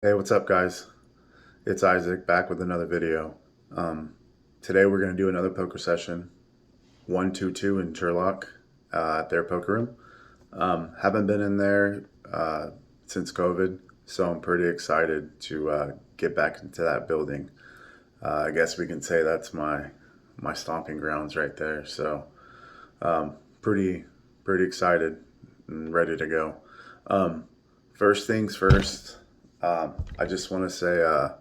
Hey, what's up, guys? It's Isaac back with another video. Um, Today we're going to do another poker session, 122 in Sherlock at their poker room. Haven't been in there since COVID, so I'm pretty excited to get back into that building. I guess we can say that's my stomping grounds right there. So pretty pretty excited and ready to go. Um, First things first, I just want to say. I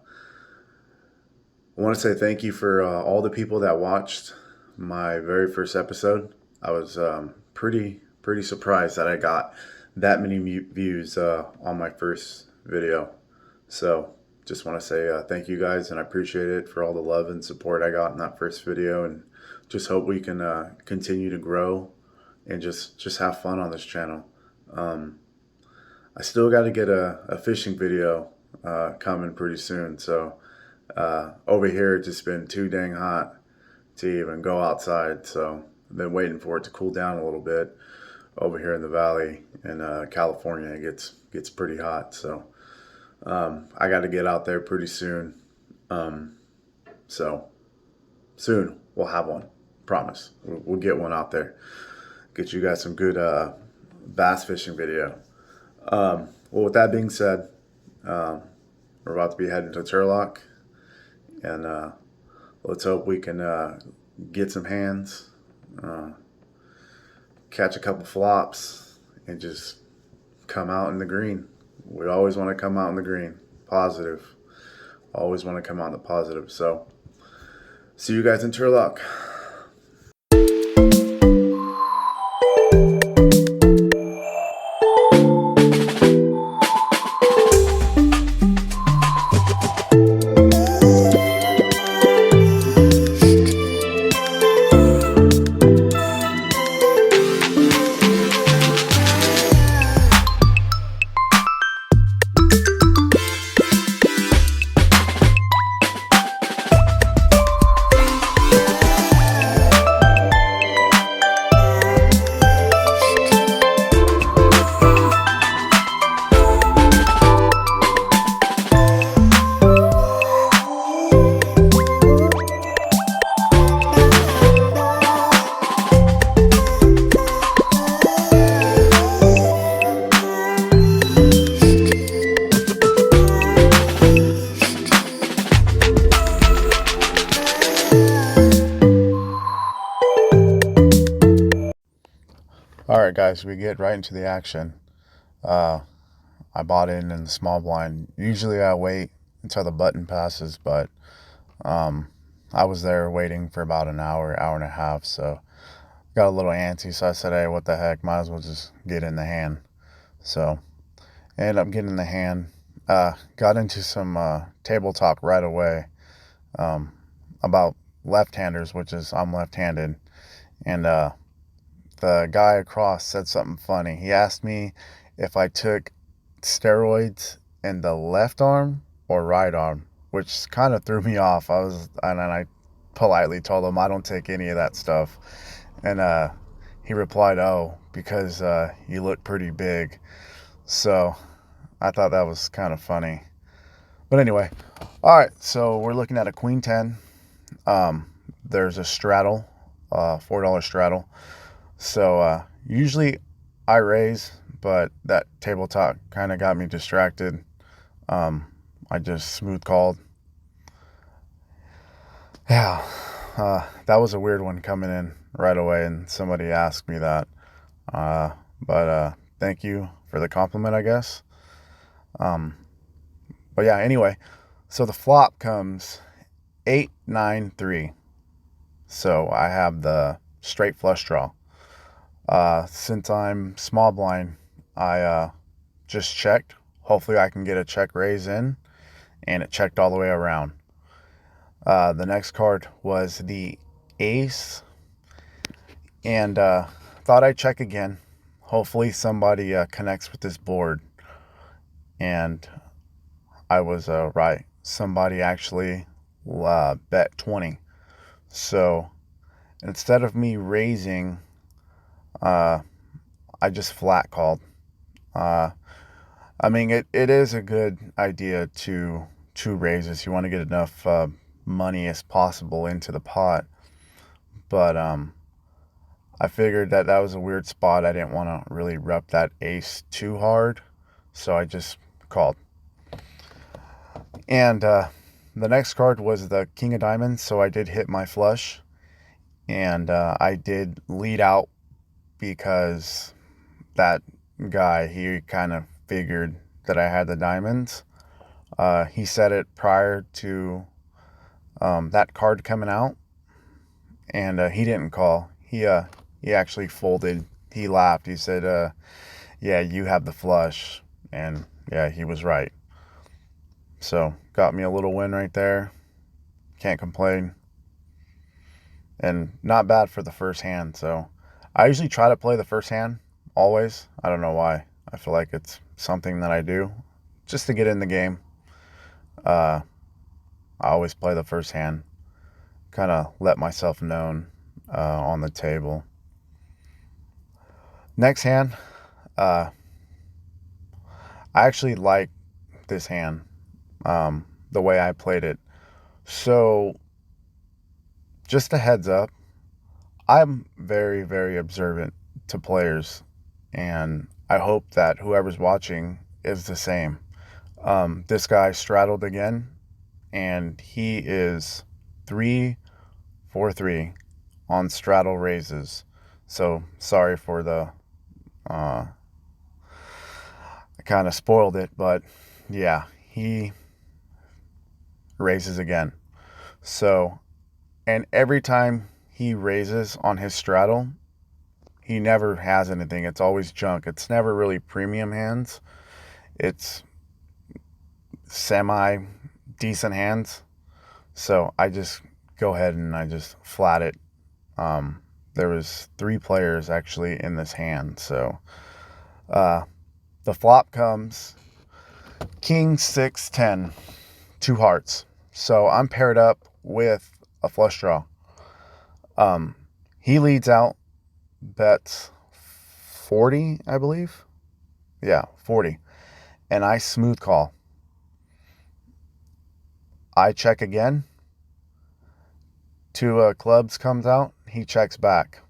want to say thank you for all the people that watched my very first episode. I was pretty surprised that I got that many views on my first video. So just want to say thank you guys, and I appreciate it for all the love and support I got in that first video, and just hope we can continue to grow and just have fun on this channel. Um, I still got to get a fishing video coming pretty soon, so over here it's just been too dang hot to even go outside, so I've been waiting for it to cool down a little bit. Over here in the valley in California, it gets pretty hot, so I got to get out there pretty soon. Um, so soon we'll have one, promise. We'll get one out there, get you guys some good bass fishing video. Well, with that being said, um, we're about to be heading to Turlock, and let's hope we can get some hands, uh, catch a couple flops, and just come out in the green. We always want to come out in the green, positive. Always want to come out in the positive. So, see you guys in Turlock. All right, guys, we get right into the action. Uh, I bought in the small blind. Usually I wait until the button passes, but um, I was there waiting for about an hour, hour and a half, so got a little antsy. So I said, hey, what the heck? Might as well just get in the hand. So I ended up getting in the hand. Got into some table talk right away um, about left-handers, which is I'm left-handed, and the guy across said something funny. He asked me if I took steroids in the left arm or right arm, which kind of threw me off. And then I politely told him I don't take any of that stuff. And he replied, "Oh, because you look pretty big." So I thought that was kind of funny. But anyway, all right. So we're looking at a queen 10. There's a straddle, $4 straddle. So usually I raise, but that table talk kind of got me distracted. I just smooth called. Yeah, that was a weird one coming in right away, and somebody asked me that. But thank you for the compliment, I guess. Um, but yeah, anyway, so the flop comes 8-9-3. So I have the straight flush draw. Since I'm small blind, I just checked. Hopefully I can get a check raise in, and it checked all the way around. The next card was the ace, and thought I'd check again. Hopefully somebody connects with this board, and I was right. Somebody actually bet 20. So instead of me raising, I just flat called. Uh, I mean, it is a good idea to raises. You want to get enough money as possible into the pot, but I figured that that was a weird spot. I didn't want to really rep that ace too hard, so I just called. And the next card was the King of Diamonds, so I did hit my flush, and I did lead out because that guy, he kind of figured that I had the diamonds. He said it prior to that card coming out, and he didn't call. He actually folded. He laughed. He said, "Yeah, you have the flush," and yeah, he was right. So got me a little win right there. Can't complain, and not bad for the first hand. So I usually try to play the first hand always. I don't know why. I feel like it's something that I do just to get in the game. Uh, I always play the first hand, kind of let myself known on the table. Next hand, uh, I actually like this hand, the way I played it. So, just a heads up, I'm very, very observant to players, and I hope that whoever's watching is the same. This guy straddled again, and he is 3-4-3 on straddle raises. So, sorry for the uh, I kind of spoiled it, but yeah, he raises again. So, and every time he raises on his straddle, he never has anything. It's always junk. It's never really premium hands. It's semi decent hands. So I just go ahead and I just flat it. There was 3 players actually in this hand. So uh, the flop comes King 6-10, 2 hearts. So I'm paired up with a flush draw. He leads out, bets 40, I believe. Yeah, 40. And I smooth call. I check again. 2 clubs comes out. He checks back.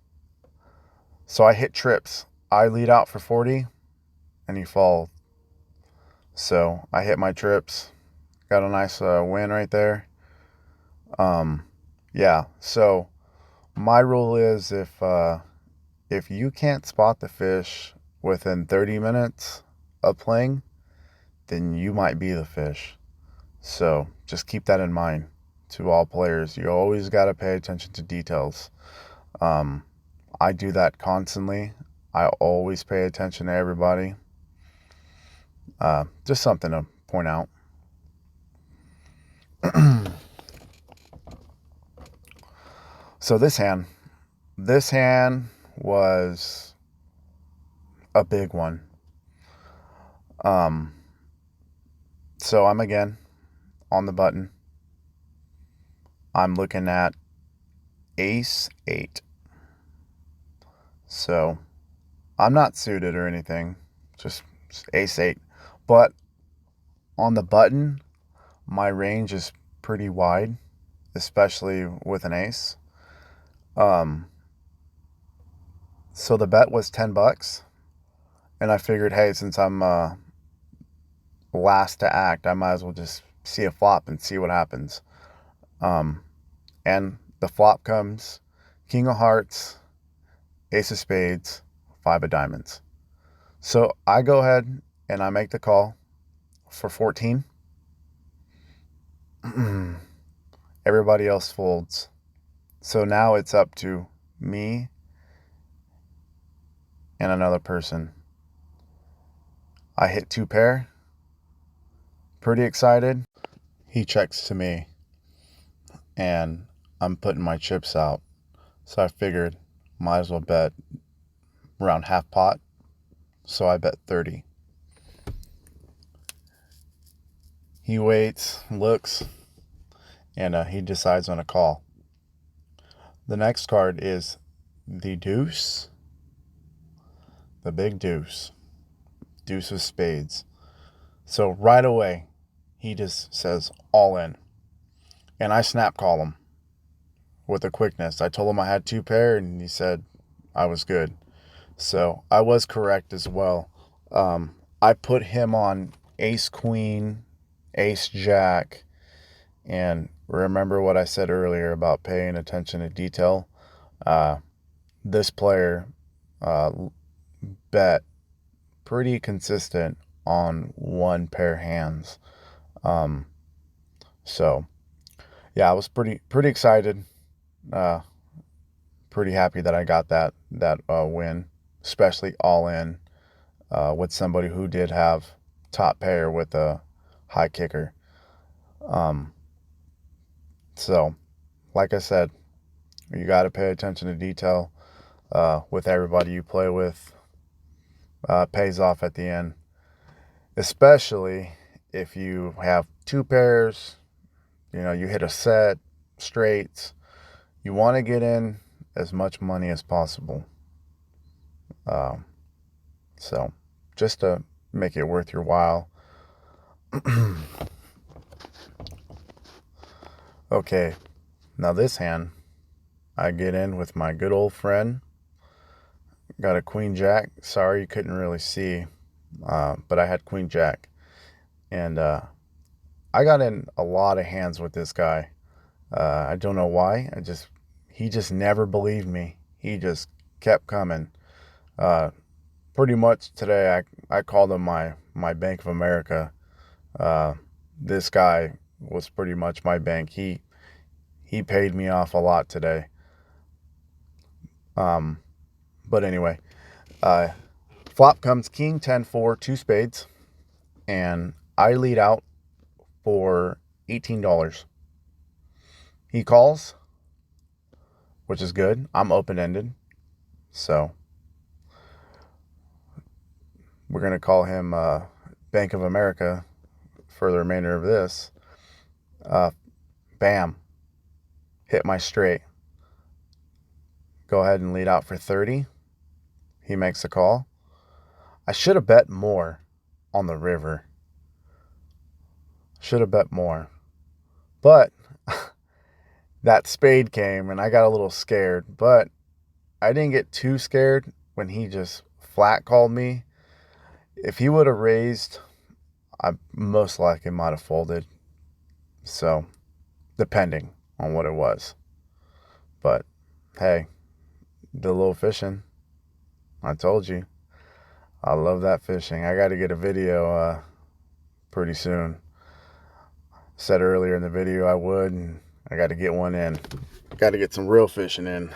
So I hit trips. I lead out for 40, and he falls. So I hit my trips. Got a nice win right there. Yeah. So my rule is if you can't spot the fish within 30 minutes of playing, then you might be the fish. So just keep that in mind to all players. You always got to pay attention to details. I do that constantly. I always pay attention to everybody. Just something to point out. So this hand was a big one. So I'm again on the button. I'm looking at ace 8. So I'm not suited or anything, just ace 8. But on the button, my range is pretty wide, especially with an ace. So the bet was $10, and I figured, hey, since I'm last to act, I might as well just see a flop and see what happens. And the flop comes King of Hearts, Ace of Spades, 5 of Diamonds. So I go ahead and I make the call for 14. Everybody else folds. So now it's up to me and another person. I hit 2 pair. Pretty excited. He checks to me, and I'm putting my chips out. So I figured might as well bet around half pot. So I bet 30. He waits, looks, and he decides on a call. The next card is the deuce, the big deuce, deuce of spades. So right away, he just says all in. And I snap call him with a quickness. I told him I had 2 pair, and he said I was good. So I was correct as well. I put him on ace queen, ace jack, and remember what I said earlier about paying attention to detail. Uh, this player uh, bet pretty consistent on 1 pair hands. Um, so yeah, I was pretty excited. Uh, Pretty happy that I got that win, especially all in with somebody who did have top pair with a high kicker. Um, so, like I said, you got to pay attention to detail with everybody you play with. Pays off at the end, especially if you have 2 pairs. You know, you hit a set, straights. You want to get in as much money as possible. Um, so, just to make it worth your while. Okay, now this hand, I get in with my good old friend. Got a queen jack. Sorry you couldn't really see, but I had queen jack. And I got in a lot of hands with this guy. I don't know why. He just never believed me. He just kept coming. Uh, Pretty much today, I called him my Bank of America. Uh, this guy was pretty much my bank. He paid me off a lot today. Um, but anyway, uh, flop comes king 10-4, 2 spades, and I lead out for $18. He calls, which is good. I'm open-ended, so we're going to call him Bank of America for the remainder of this. Bam. Hit my straight. Go ahead and lead out for 30. He makes a call. I should have bet more on the river. Should have bet more. But that spade came and I got a little scared. But I didn't get too scared when he just flat called me. If he would have raised, I most likely might have folded. So, depending on what it was. But, hey, the little fishing. I told you. I love that fishing. I got to get a video pretty soon. Said earlier in the video I would, and I got to get one in. Got to get some real fishing in.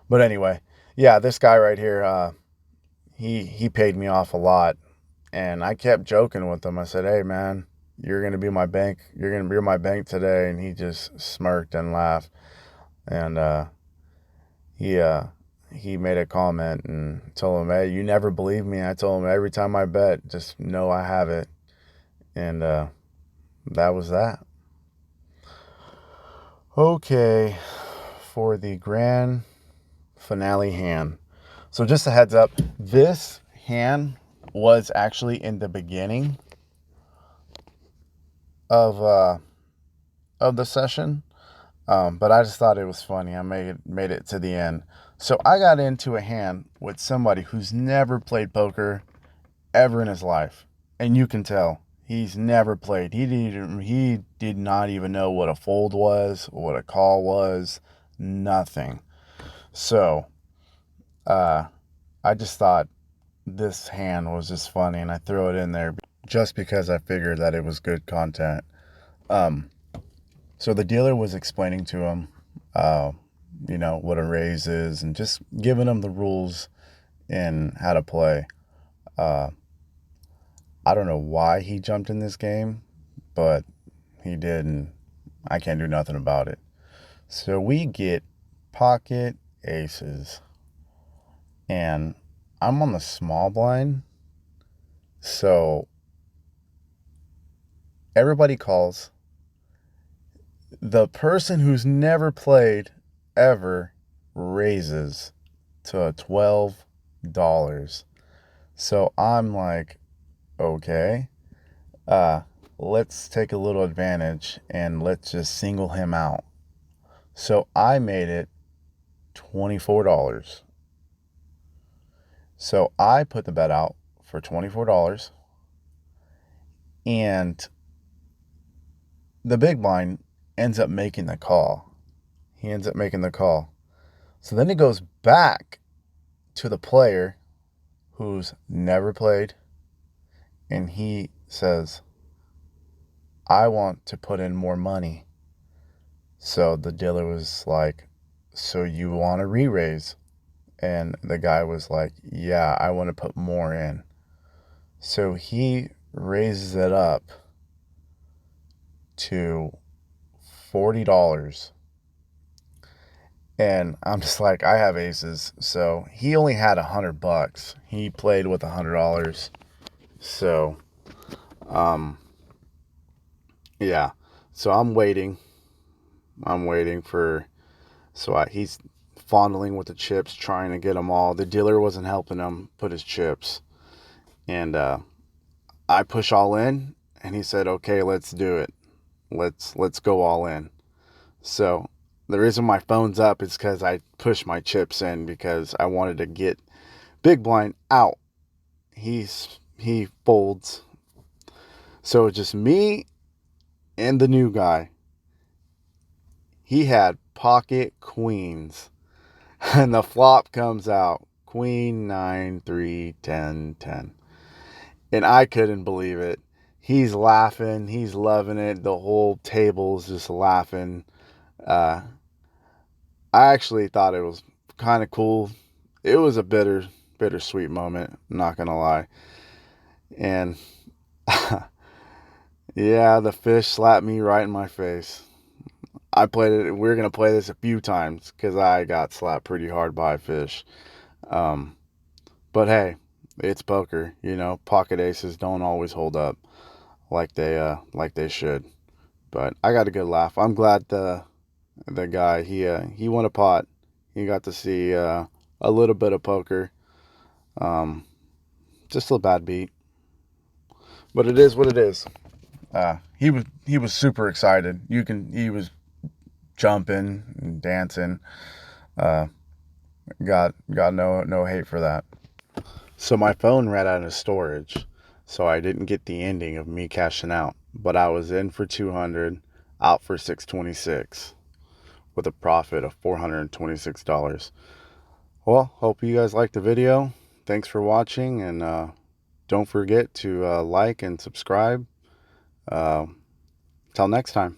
But anyway, yeah, this guy right here, he paid me off a lot, and I kept joking with him. I said, "Hey, man, you're gonna be my bank. You're gonna be my bank today," and he just smirked and laughed. And he made a comment and told him, "Hey, you never believe me." I told him every time I bet, just know I have it, and that was that. Okay, for the grand finale hand. So just a heads up, this hand was actually in the beginning of the session, but I just thought it was funny. I made it to the end. So I got into a hand with somebody who's never played poker ever in his life, and you can tell he's never played. He did not even know what a fold was, what a call was, nothing. So I just thought this hand was just funny, and I threw it in there just because I figured that it was good content. So the dealer was explaining to him, what a raise is, and just giving him the rules and how to play. I don't know why he jumped in this game, but he did, and I can't do nothing about it. So we get pocket aces, and I'm on the small blind, so everybody calls. The person who's never played ever raises to $12. So I'm like, okay, uh, let's take a little advantage and let's just single him out. So I made it $24. So I put the bet out for $24, and the big blind ends up making the call. He ends up making the call. So then it goes back to the player who's never played, and he says, I want to put in more money. So the dealer was like, so you want to re-raise? And the guy was like, yeah, I want to put more in. So he raises it up to $40. And I'm just like, I have aces. So he only had $100. He played with $100. So, yeah. So I'm waiting. He's fondling with the chips, trying to get them all. The dealer wasn't helping him put his chips. And I push all in, and he said, okay, let's do it. Let's go all in. So the reason my phone's up is because I pushed my chips in because I wanted to get big blind out. He folds. So it's just me and the new guy. He had pocket queens. And the flop comes out. Queen, 9, 3, 10, 10. And I couldn't believe it. He's laughing. He's loving it. The whole table's just laughing. I actually thought it was kind of cool. It was a bittersweet moment, I'm not going to lie. And yeah, the fish slapped me right in my face. I played it. We're going to play this a few times because I got slapped pretty hard by a fish. But hey, it's poker. Pocket aces don't always hold up like they should. But I got a good laugh. I'm glad the guy he won a pot. He got to see a little bit of poker. Just a bad beat, but it is what it is. He was super excited. He was jumping and dancing. Got no hate for that. So my phone ran out of storage, so I didn't get the ending of me cashing out. But I was in for 200, out for 626, with a profit of $426. Well, hope you guys liked the video. Thanks for watching, and don't forget to like and subscribe. Till next time.